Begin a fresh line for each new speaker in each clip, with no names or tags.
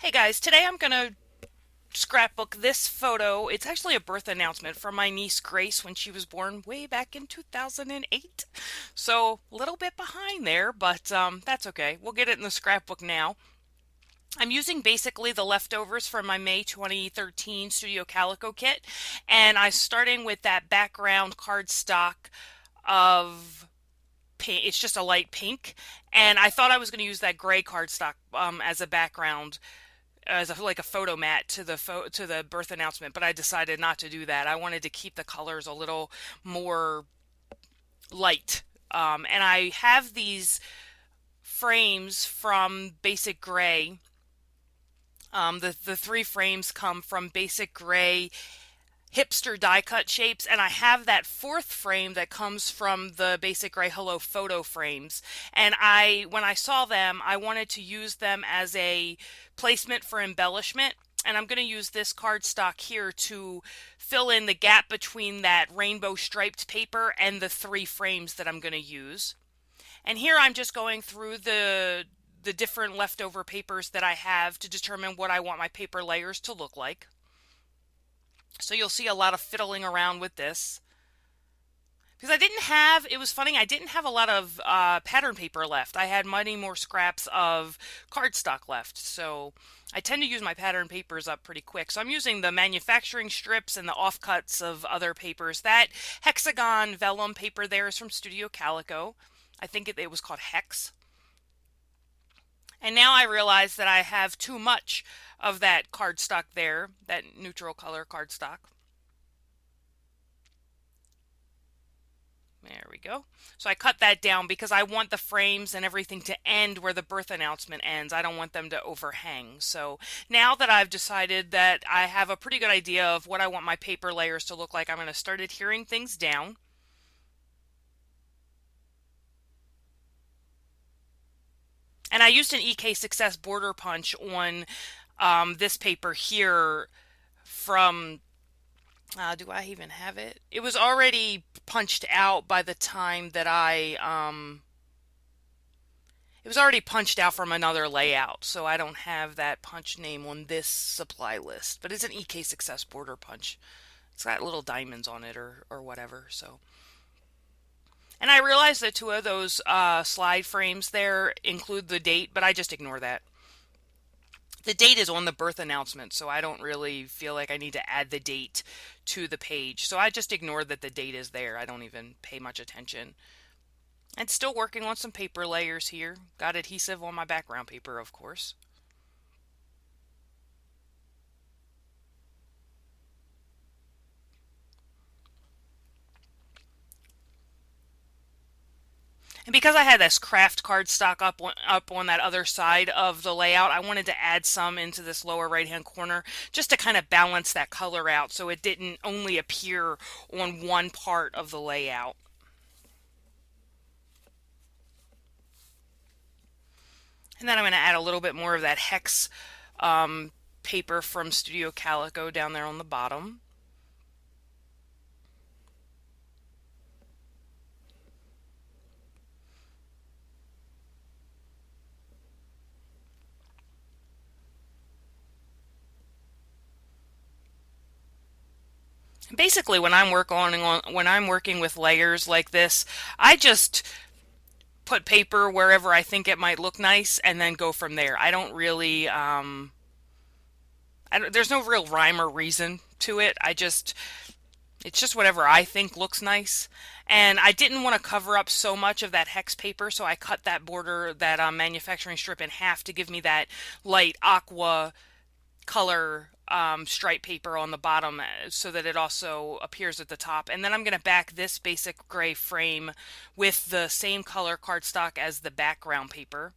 Hey guys, today I'm gonna scrapbook this photo. It's actually a birth announcement from my niece Grace when she was born way back in 2008. So a little bit behind there, but that's okay. We'll get it in the scrapbook now. I'm using basically the leftovers from my May 2013 Studio Calico kit, and I'm starting with that background cardstock of pink. It's just a light pink, and I thought I was going to use that gray cardstock as a background as like a photo mat to to the birth announcement, but I decided not to do that. I wanted to keep the colors a little more light. And I have these frames from Basic Gray. The three frames come from Basic Gray hipster die cut shapes, and I have that fourth frame that comes from the Basic Gray Hello photo frames. And when I saw them, I wanted to use them as a placement for embellishment, and I'm going to use this cardstock here to fill in the gap between that rainbow striped paper and the three frames that I'm going to use. And here I'm just going through the different leftover papers that I have to determine what I want my paper layers to look like. So you'll see a lot of fiddling around with this. Because it was funny, I didn't have a lot of pattern paper left. I had many more scraps of cardstock left. So I tend to use my pattern papers up pretty quick. So I'm using the manufacturing strips and the offcuts of other papers. That hexagon vellum paper there is from Studio Calico. I think it was called Hex. And now I realize that I have too much of that cardstock there, that neutral color cardstock. There we go. So I cut that down because I want the frames and everything to end where the birth announcement ends. I don't want them to overhang. So now that I've decided that I have a pretty good idea of what I want my paper layers to look like, I'm going to start adhering things down. And I used an EK Success border punch on this paper here from do I even have it? It was already punched out by the time that it was already punched out from another layout, so I don't have that punch name on this supply list, but it's an EK Success border punch. It's got little diamonds on it or whatever, so. And I realize that two of those slide frames there include the date, but I just ignore that. The date is on the birth announcement, so I don't really feel like I need to add the date to the page. So I just ignore that the date is there. I don't even pay much attention. And still working on some paper layers here. Got adhesive on my background paper, of course. And because I had this craft cardstock up on that other side of the layout, I wanted to add some into this lower right hand corner just to kind of balance that color out so it didn't only appear on one part of the layout. And then I'm going to add a little bit more of that hex paper from Studio Calico down there on the bottom. Basically, when I'm working with layers like this, I just put paper wherever I think it might look nice and then go from there. I don't really there's no real rhyme or reason to it. It's just whatever I think looks nice. And I didn't want to cover up so much of that hex paper, so I cut that border, that manufacturing strip in half to give me that light aqua color stripe paper on the bottom so that it also appears at the top. And then I'm going to back this basic gray frame with the same color cardstock as the background paper.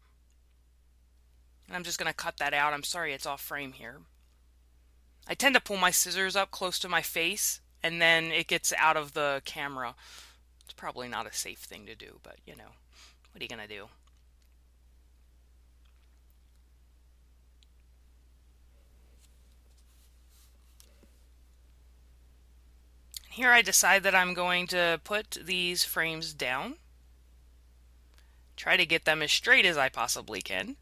And I'm just going to cut that out. I'm sorry it's off frame here. I tend to pull my scissors up close to my face and then it gets out of the camera. It's probably not a safe thing to do, but you know, what are you going to do? Here I decide that I'm going to put these frames down, try to get them as straight as I possibly can,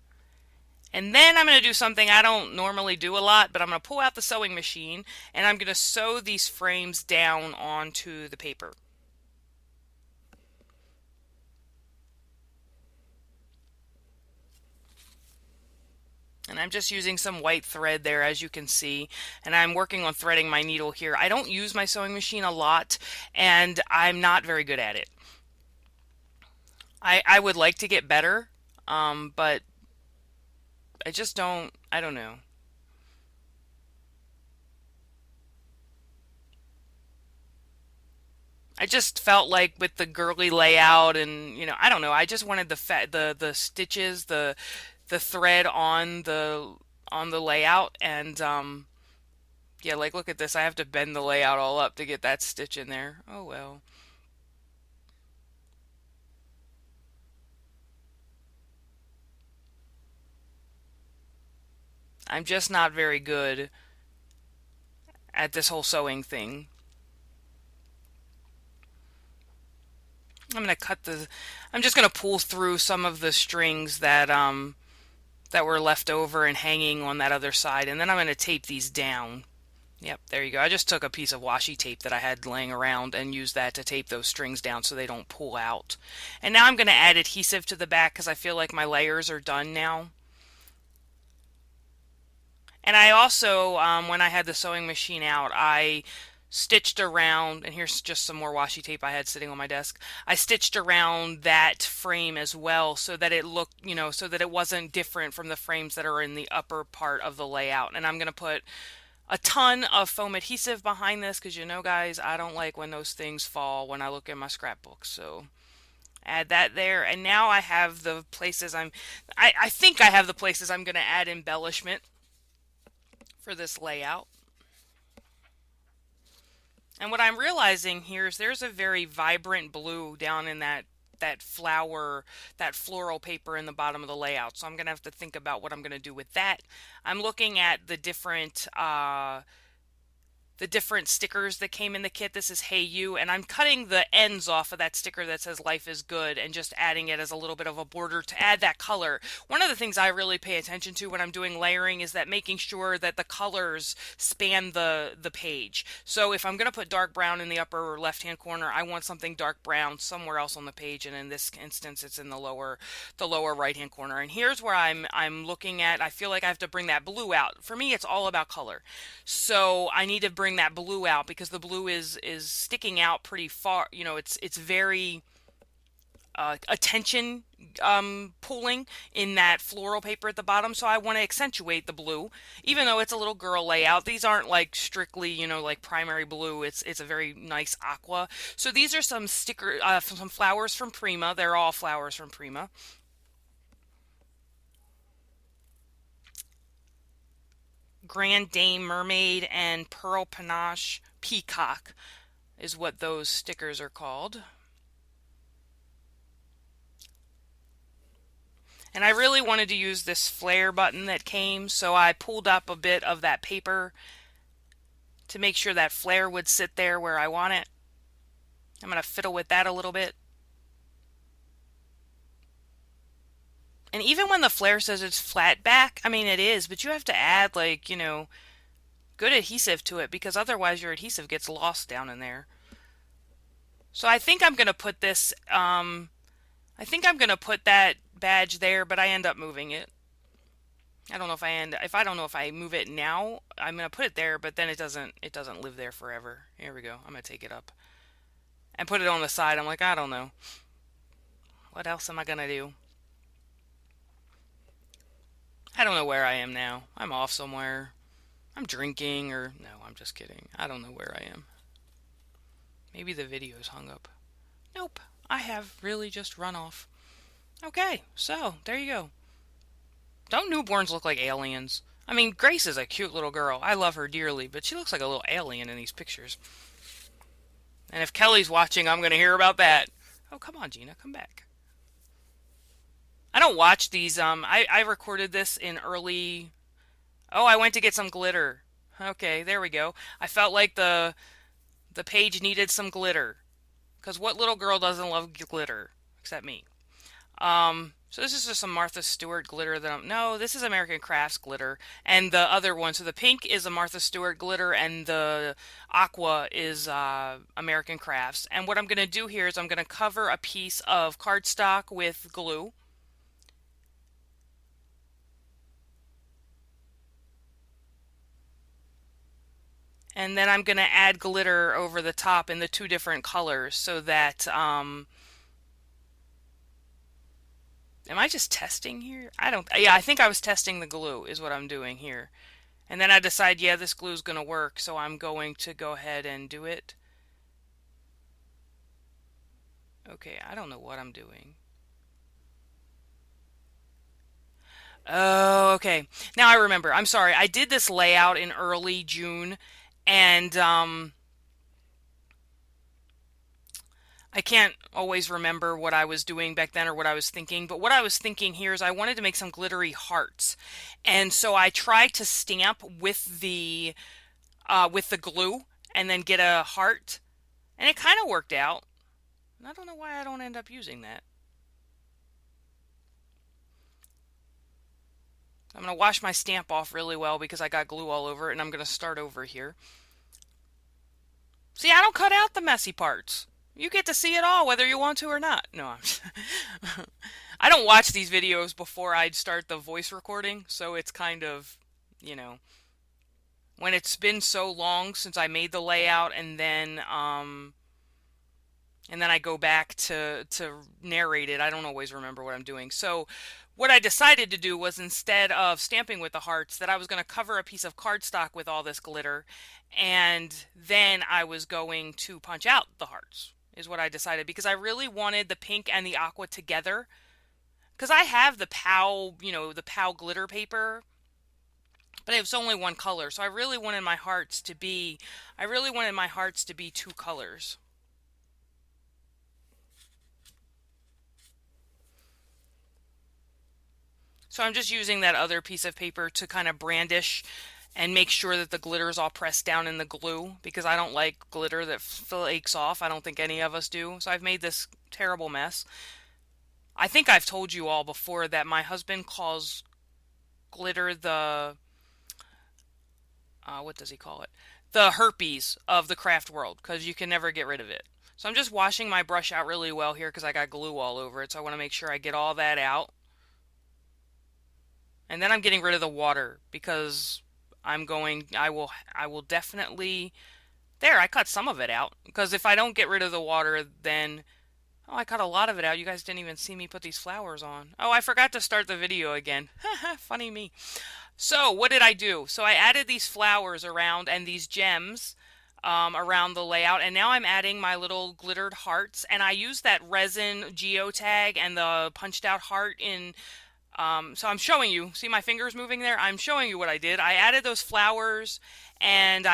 And then I'm going to do something I don't normally do a lot, but I'm going to pull out the sewing machine and I'm going to sew these frames down onto the paper. And I'm just using some white thread there, as you can see. And I'm working on threading my needle here. I don't use my sewing machine a lot, and I'm not very good at it. I would like to get better, but I just I don't know. I just felt like with the girly layout and, I don't know. I just wanted the stitches, the thread on the layout and yeah, like look at this. I have to bend the layout all up to get that stitch in there. Oh well. I'm just not very good at this whole sewing thing. I'm just gonna pull through some of the strings that were left over and hanging on that other side, and then I'm gonna tape these down. Yep, there you go. I just took a piece of washi tape that I had laying around and used that to tape those strings down so they don't pull out. And now I'm going to add adhesive to the back because I feel like my layers are done now. And I also, when I had the sewing machine out, I stitched around, and here's just some more washi tape I had sitting on my desk. I stitched around that frame as well so that it looked, so that it wasn't different from the frames that are in the upper part of the layout. And I'm going to put a ton of foam adhesive behind this because guys, I don't like when those things fall when I look in my scrapbook. So add that there. And now I have the places I think I have the places I'm going to add embellishment for this layout. And what I'm realizing here is there's a very vibrant blue down in that floral paper in the bottom of the layout. So I'm going to have to think about what I'm going to do with that. I'm looking at the different stickers that came in the kit. This is Hey You, and I'm cutting the ends off of that sticker that says Life is Good and just adding it as a little bit of a border to add that color. One of the things I really pay attention to when I'm doing layering is that making sure that the colors span the page. So if I'm going to put dark brown in the upper left-hand corner, I want something dark brown somewhere else on the page, and in this instance it's in the lower right-hand corner. And here's where I'm looking at, I feel like I have to bring that blue out. For me, it's all about color. So I need to bring that blue out because the blue is sticking out pretty far. It's very attention pulling in that floral paper at the bottom. So I want to accentuate the blue, even though it's a little girl layout. These aren't like strictly, like primary blue. It's a very nice aqua. So these are some flowers from Prima. They're all flowers from Prima. Grand Dame Mermaid and Pearl Panache Peacock is what those stickers are called. And I really wanted to use this flare button that came, so I pulled up a bit of that paper to make sure that flare would sit there where I want it. I'm going to fiddle with that a little bit. And even when the flare says it's flat back, I mean it is, but you have to add like, good adhesive to it because otherwise your adhesive gets lost down in there. So I think I'm going to put I think I'm going to put that badge there, but I end up moving it. I don't know if I don't know if I move it now, I'm going to put it there, but then it doesn't live there forever. Here we go. I'm going to take it up and put it on the side. I'm like, I don't know. What else am I going to do? I don't know where I am now. I'm off somewhere. I'm drinking or no, I'm just kidding. I don't know where I am. Maybe the video's hung up. Nope. I have really just run off. Okay, so there you go. Don't newborns look like aliens? I mean, Grace is a cute little girl. I love her dearly, but she looks like a little alien in these pictures. And if Kelly's watching, I'm going to hear about that. Oh, come on, Gina, come back. I don't watch these. I recorded this in early. Oh, I went to get some glitter. Okay, there we go. I felt like the page needed some glitter. Because what little girl doesn't love glitter? Except me. So this is just some Martha Stewart glitter that no, this is American Crafts glitter. And the other one, so the pink is a Martha Stewart glitter and the aqua is American Crafts. And what I'm going to do here is I'm going to cover a piece of cardstock with glue. And then I'm going to add glitter over the top in the two different colors so that, am I just testing here? I don't, yeah, I think I was testing the glue is what I'm doing here. And then I decide, yeah, this glue is going to work, so I'm going to go ahead and do it. Okay, I don't know what I'm doing. Oh, okay. Now I remember. I'm sorry. I did this layout in early June, and I can't always remember what I was doing back then or what I was thinking, but what I was thinking here is I wanted to make some glittery hearts. And so I tried to stamp with the glue and then get a heart, and it kind of worked out. And I don't know why I don't end up using that. I'm going to wash my stamp off really well because I got glue all over it, and I'm going to start over here. See, I don't cut out the messy parts. You get to see it all, whether you want to or not. No, I don't watch these videos before I start the voice recording, so it's kind of, you know, when it's been so long since I made the layout and then I go back to narrate it, I don't always remember what I'm doing. So what I decided to do was instead of stamping with the hearts, that I was going to cover a piece of cardstock with all this glitter, and then I was going to punch out the hearts, is what I decided, because I really wanted the pink and the aqua together. Because I have the POW, the POW glitter paper, but it was only one color, so I really wanted my hearts to be two colors. So I'm just using that other piece of paper to kind of brandish and make sure that the glitter is all pressed down in the glue because I don't like glitter that flakes off. I don't think any of us do. So I've made this terrible mess. I think I've told you all before that my husband calls glitter the, what does he call it? The herpes of the craft world because you can never get rid of it. So I'm just washing my brush out really well here because I got glue all over it. So I want to make sure I get all that out. And then I'm getting rid of the water because I will definitely, there, I cut some of it out. Because if I don't get rid of the water, then, oh, I cut a lot of it out. You guys didn't even see me put these flowers on. Oh, I forgot to start the video again. Funny me. So, what did I do? So I added these flowers around and these gems around the layout, and now I'm adding my little glittered hearts, and I use that resin geotag and the punched out heart in so I'm showing you, see my fingers moving there? I'm showing you what I did. I added those flowers and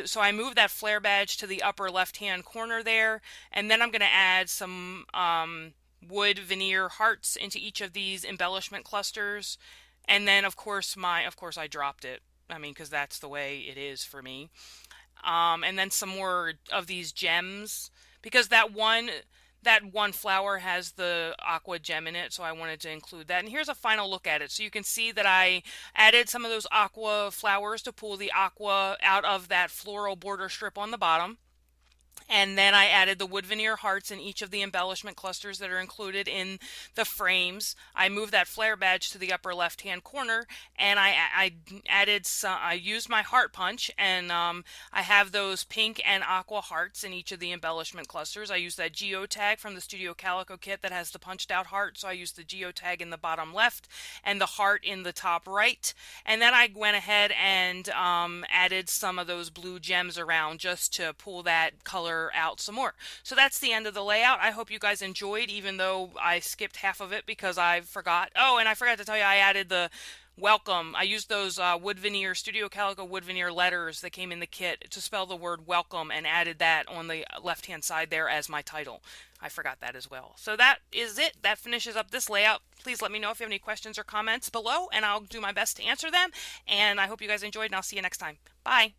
so I moved that flare badge to the upper left-hand corner there. And then I'm going to add some wood veneer hearts into each of these embellishment clusters. And then of course I dropped it. I mean, because that's the way it is for me. And then some more of these gems because that one flower has the aqua gem in it, so I wanted to include that. And here's a final look at it. So you can see that I added some of those aqua flowers to pull the aqua out of that floral border strip on the bottom. And then I added the wood veneer hearts in each of the embellishment clusters that are included in the frames. I moved that flare badge to the upper left-hand corner, and I used my heart punch, and I have those pink and aqua hearts in each of the embellishment clusters. I used that geotag from the Studio Calico kit that has the punched out heart, so I used the geotag in the bottom left and the heart in the top right. And then I went ahead and added some of those blue gems around just to pull that color out some more. So that's the end of the layout. I hope you guys enjoyed, even though I skipped half of it because I forgot. Oh, and I forgot to tell you I added the welcome. I used those wood veneer, Studio Calico wood veneer letters that came in the kit to spell the word welcome and added that on the left-hand side there as my title. I forgot that as well. So that is it. That finishes up this layout. Please let me know if you have any questions or comments below, and I'll do my best to answer them. And I hope you guys enjoyed, and I'll see you next time. Bye.